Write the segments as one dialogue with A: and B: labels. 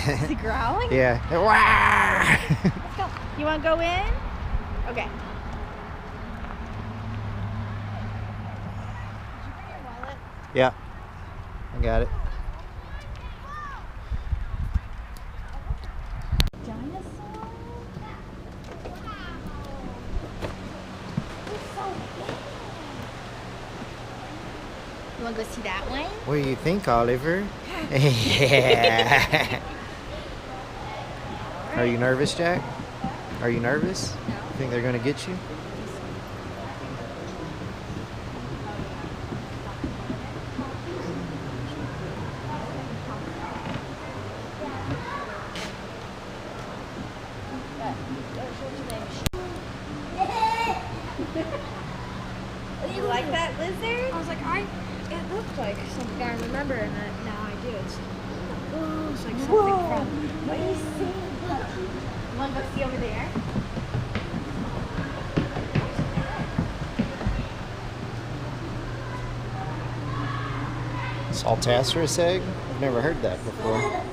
A: Is he growling?
B: Yeah.
A: Let's go. You want to go in? Okay. Did you bring your wallet?
B: Yeah. I got it.
A: Dinosaur? It's so big. You want to go see that one?
B: What do you think, Oliver? Yeah. Are you nervous, Jack? Are you nervous?
A: No.
B: You think they're gonna get you?
A: You like that lizard?
C: I was like, it looked like something I remember, and then now I do. It's like something from.
A: What do you see? You want to go see over there?
B: Saltasaurus egg? I've never heard that before.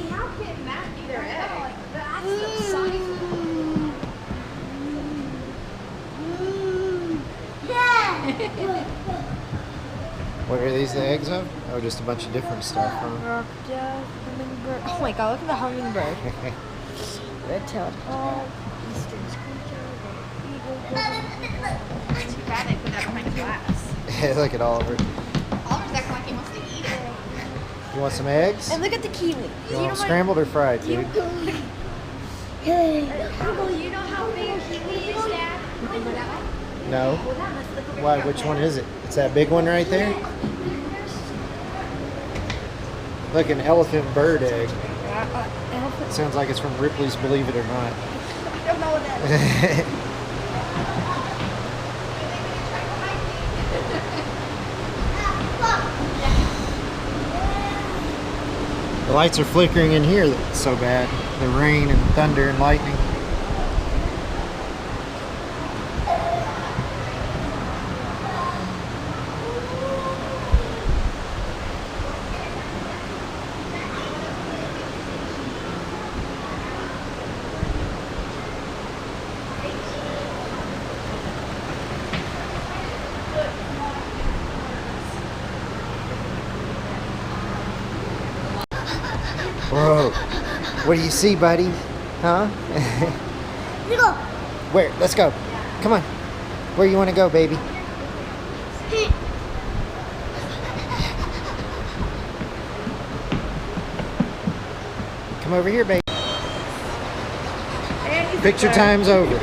A: How can that be their egg?
B: What are these the eggs of? Oh, just a bunch of different stuff, huh?
C: Hummingbird. Oh my god, look at the hummingbird. Red-tailed hawk, eastern screecher, eagle,
A: Too bad they put that behind glass.
B: Look at Oliver.
A: Oliver's acting like he wants to eat it.
B: You want some eggs?
C: and look at the kiwi.
B: You want them scrambled or fried, dude?
A: You know how big a kiwi is, Dad?
B: No. Why? Which one is it? It's that big one right there? Like an elephant bird egg.
C: Elephant.
B: Sounds like it's from Ripley's Believe It or Not.
A: I don't know what that is.
B: The lights are flickering in here so bad. The rain and thunder and lightning. Whoa. What do you see, buddy? Huh? Where? Let's go. Come on. Where you want to go, baby? Come over here, baby. Picture time's over.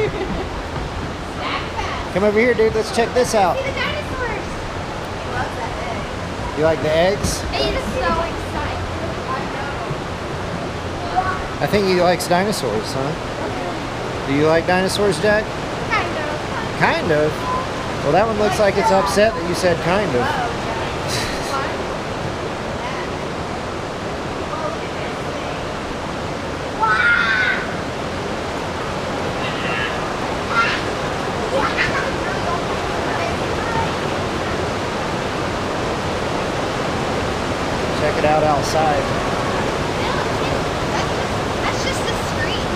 B: Come over here, dude. Let's check this out.
A: See the dinosaurs. He loves that egg.
B: You like the eggs?
A: He is so excited.
B: I think he likes dinosaurs, huh? Do you like dinosaurs, Jack?
A: Kind of.
B: Kind of. Well, that one looks like it's upset that you said kind of. Check it out outside.
A: That's just the screen.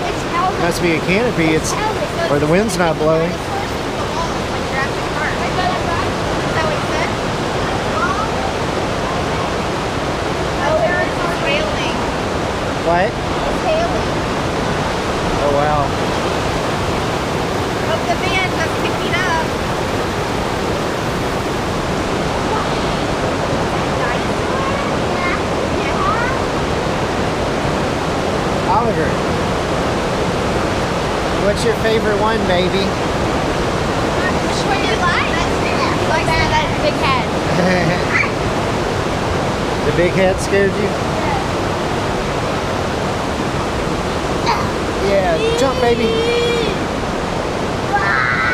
A: It's held.
B: Must be a canopy. It's or the wind's not blowing. What? Oh wow.
A: Hope the van doesn't pick me up.
B: Oliver, what's your favorite one, baby?
A: Which one do you like? He likes that big head.
B: The big head scared you? Yeah, jump, baby.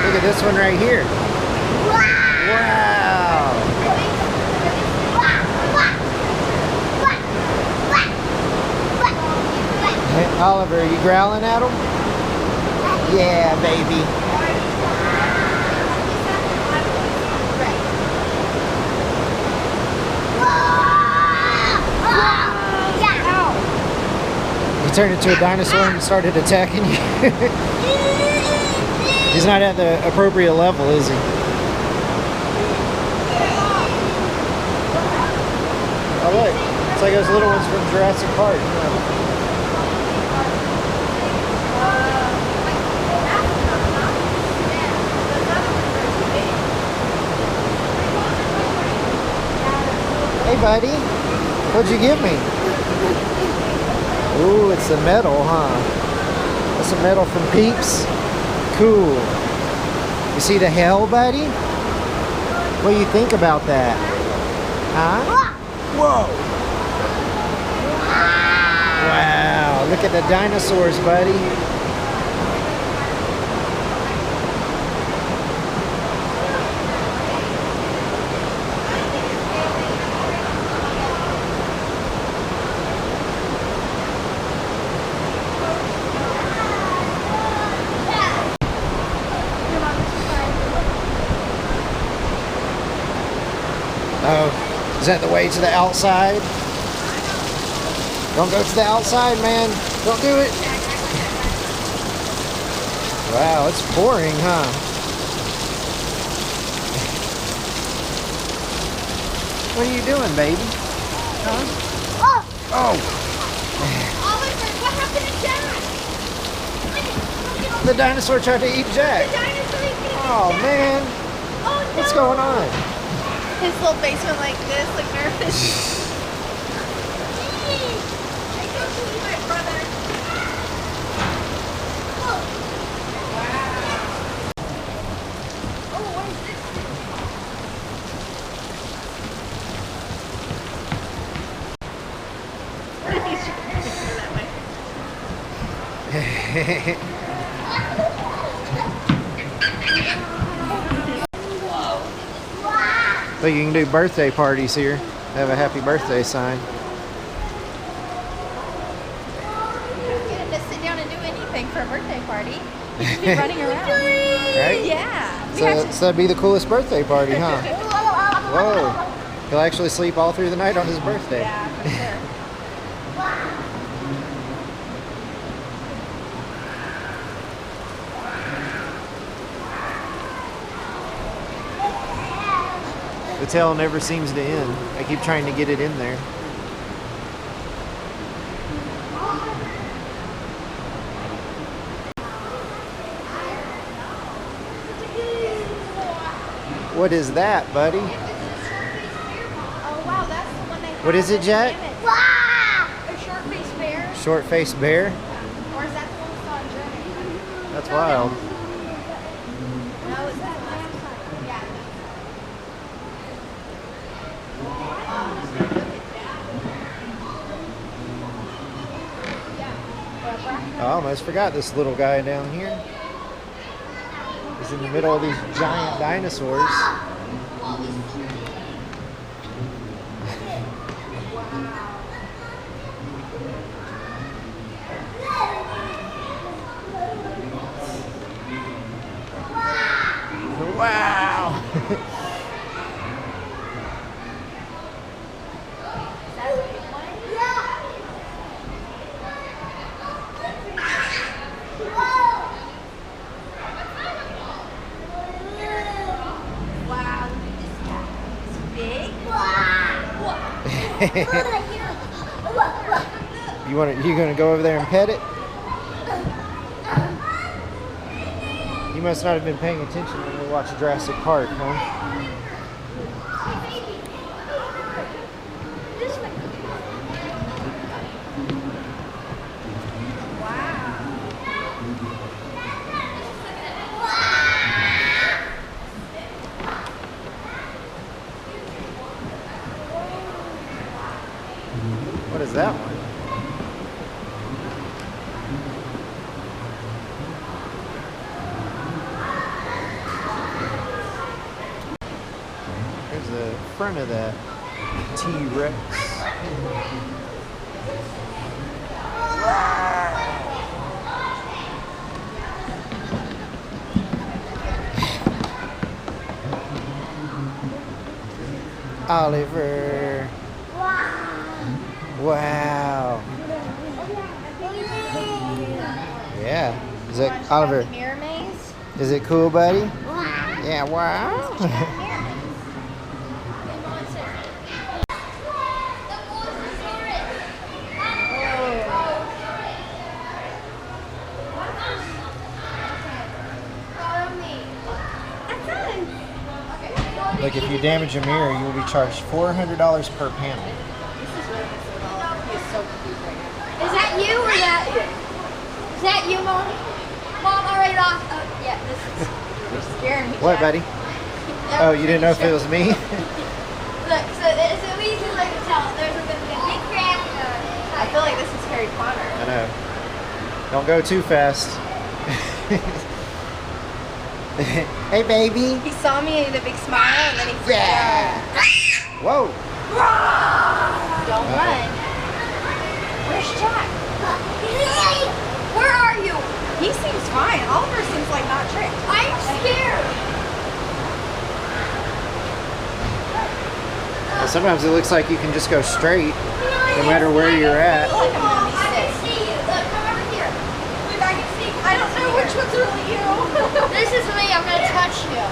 B: Look at this one right here. Wow. Hey, Oliver, are you growling at him? Yeah, baby. He turned into a dinosaur and started attacking you. He's not at the appropriate level, is he? Oh look, it's like those little ones from Jurassic Park. Hey buddy, what'd you give me? Ooh, it's the medal, huh? That's a medal from Peeps. Cool. You see the hell, buddy? What do you think about that? Huh? Whoa! Wow, look at the dinosaurs, buddy. Oh, is that the way to the outside? Don't go to the outside, man. Don't do it. Wow, it's pouring, huh? What are you doing, baby? Huh? Oh!
A: Oliver, what happened to Jack?
B: The dinosaur tried to eat Jack.
A: The dinosaur is gonna
B: Oh,
A: eat Jack.
B: man.
A: Oh, no.
B: What's going on?
A: His little face went like this, like nervous. I don't believe my brother. Look. Wow. Oh, what is this? What if he's that way?
B: So you can do birthday parties here. Have a happy birthday sign.
A: Get him to sit down and do anything for a birthday party. He should be running around.
B: Right?
A: Yeah.
B: So that'd be the coolest birthday party, huh? Whoa. He'll actually sleep all through the night on his birthday.
A: Yeah, for sure.
B: The tail never seems to end. I keep trying to get it in there. What is that, buddy?
A: Oh wow, that's the one they have.
B: What is it, Jack?
A: A short-faced bear?
B: Short-faced bear?
A: Or is that the one we saw in Germany?
B: That's wild.
A: No, it's that last time. Yeah.
B: I almost forgot this little guy down here. He's in the middle of these giant dinosaurs. Wow! You gonna go over there and pet it? You must not have been paying attention when we watched Jurassic Park, huh? What is that one? front of that T-Rex. Oliver. Wow. Yeah. Is it Oliver?
A: Mirror maze?
B: Is it cool, buddy? Yeah. Wow. Like if you damage a mirror, you will be charged $400 per panel.
A: Is that you or that? Is that you, Mom? Mom, already off. Oh, yeah, this is. You're scaring me.
B: What, buddy? Oh, you didn't know if it was me?
A: Look, so it's an easy way to tell. There's going to be a big crack. I feel like this is Harry Potter.
B: I know. Don't go too fast. Hey, baby.
A: He saw me and he had a big smile and then he freaked out.
B: Whoa.
A: Don't run. Where's Jack? Where are you? He seems fine. Oliver seems like not tricked. I'm scared.
B: Well, sometimes it looks like you can just go straight, no matter where you're at.
A: I can see you. Look, come over here. Look, I can see you. I don't know which one's really you. This is me. I'm going to touch you.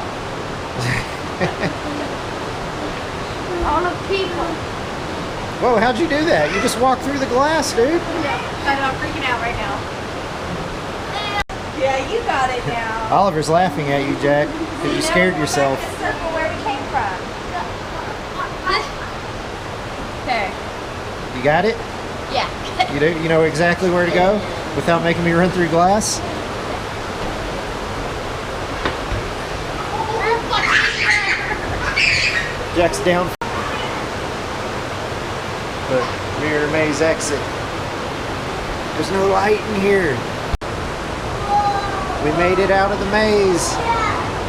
A: All the people.
B: Whoa, how'd you do that? You just walked through the glass, dude.
A: I'm freaking out right now. Yeah, you got it now.
B: Oliver's laughing at you, Jack, because you scared yourself.
A: Circle where we came from. Okay.
B: You got it?
A: Yeah.
B: You do? You know exactly where to go without making me run through glass? Jack's down. Look, mirror maze exit. There's no light in here. We made it out of the maze.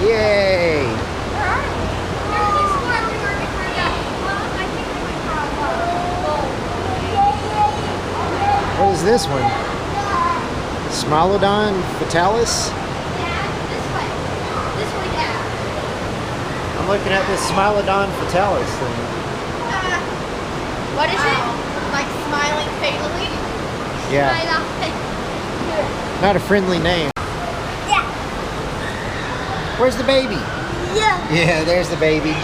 B: Yay! What is this one? Smilodon fatalis? I'm looking at this Smilodon fatalis thing.
A: What is it? Like smiling fatally?
B: Yeah. Not a friendly name.
A: Yeah.
B: Where's the baby?
A: Yeah.
B: Yeah, there's the baby.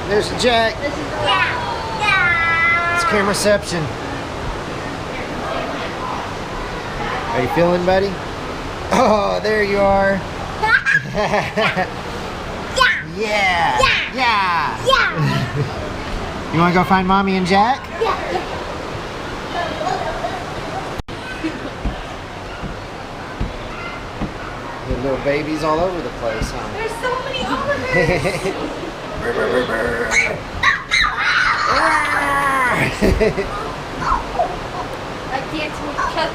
B: There's Jack.
A: Yeah.
B: It's cameraception. How you feeling, buddy? Oh, there you are. Yeah. Yeah. You want to go find Mommy and Jack? The little babies all over the place, huh?
A: There's so many Olivers. I can't touch.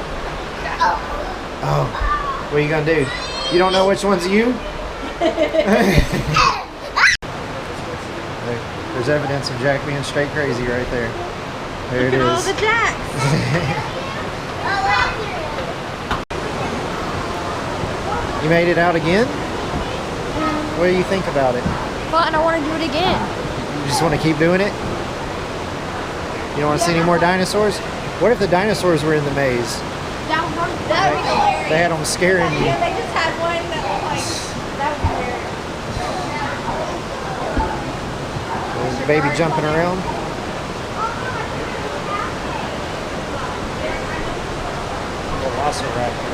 B: Oh, what are you gonna do? You don't know which one's you? There's evidence of Jack being straight crazy right there. There it is.
A: Look at all the Jacks.
B: You made it out again? What do you think about it?
A: Fun, I want to do it again.
B: You just want to keep doing it? You don't want to see any more dinosaurs? What if the dinosaurs were in the maze?
A: That would be hilarious.
B: They had them scaring you.
A: Yeah, they just had one that was like, that would be hilarious.
B: There's the baby jumping around. Velociraptor.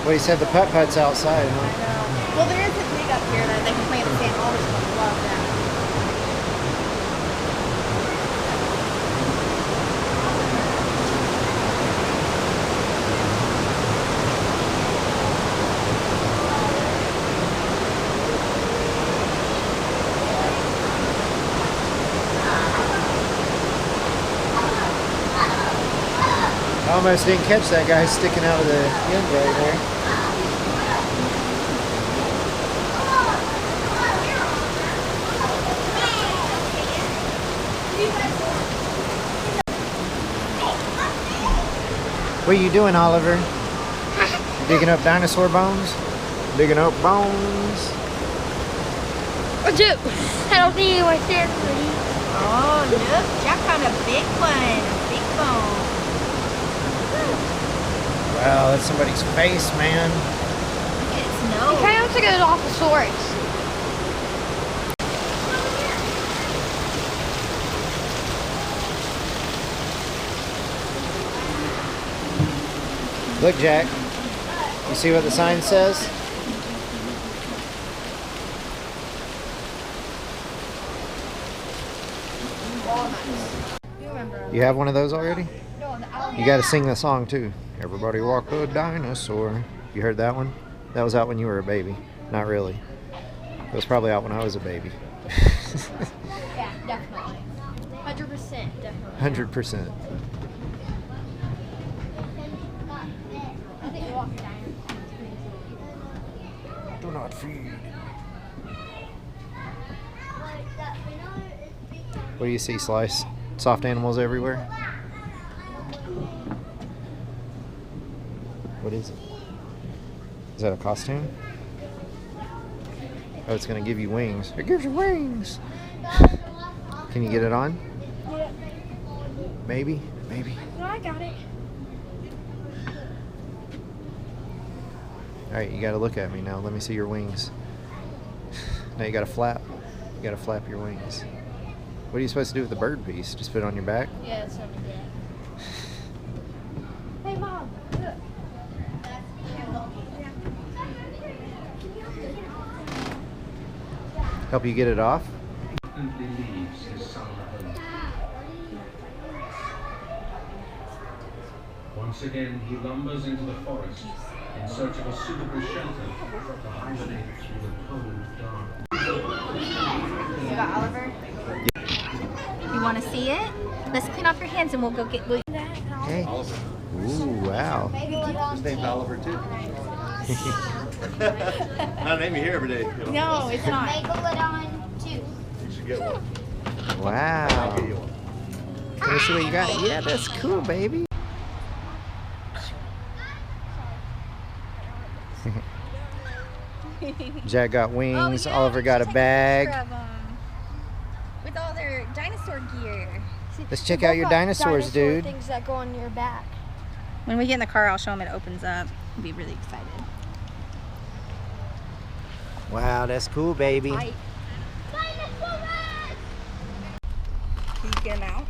B: Well, he said the putt-putt's outside, huh?
A: Well, there is a pig up here that they can play in the sand. All this ones love that.
B: Almost didn't catch that guy sticking out of the end right there. What are you doing, Oliver? You digging up dinosaur bones? Digging up bones?
C: What's up? I don't think my stand ready.
A: Oh, look, Jack found a big one. A big bone.
B: Wow, that's somebody's face, man.
A: Look at its
C: It
A: nose.
C: kind of looks like an Alphosaurus.
B: Look, Jack. You see what the sign says? You have one of those already? You got to sing the song too. Everybody walk a dinosaur. You heard that one? That was out when you were a baby. Not really. It was probably out when I was a baby.
C: Yeah, definitely. 100%, definitely.
B: 100%.
C: I think walk dinosaurs.
B: Do not feed. What do you see, Slice? Soft animals everywhere? What is it? Is that a costume? Oh, it's going to give you wings. It gives you wings! Can you get it on?
C: Yeah.
B: Maybe? Maybe.
C: No, I got it.
B: Alright, you got to look at me now. Let me see your wings. Now you got to flap. You got to flap your wings. What are you supposed to do with the bird piece? Just put it on your back?
C: Yeah, it's not bad. Hey, Mom, look.
B: Help you get it off?
D: Leaves his summer home. Once again, he lumbers into the forest in search of a suitable shelter to hibernate through the cold, dark.
A: You got Oliver? You want to see it? Let's clean off your hands and we'll go get.
B: Hey. Ooh, wow.
E: His name's Oliver too. I name you here every day. You know?
A: No, it's not.
F: Megalodon 2.
E: You should get one.
B: Wow.
E: I'll get you one.
B: Let me see what you got. Yeah, that's cool, baby. Jack got wings.
A: Oh, yeah,
B: Oliver
A: we
B: got a
A: should take
B: bag.
A: picture of 'em with all their dinosaur gear.
B: Let's check out your dinosaurs, dude.
C: Things that go on your back.
A: When we get in the car, I'll show them it opens up. We'll be really excited.
B: Wow, that's cool, baby.
A: Can you get them out?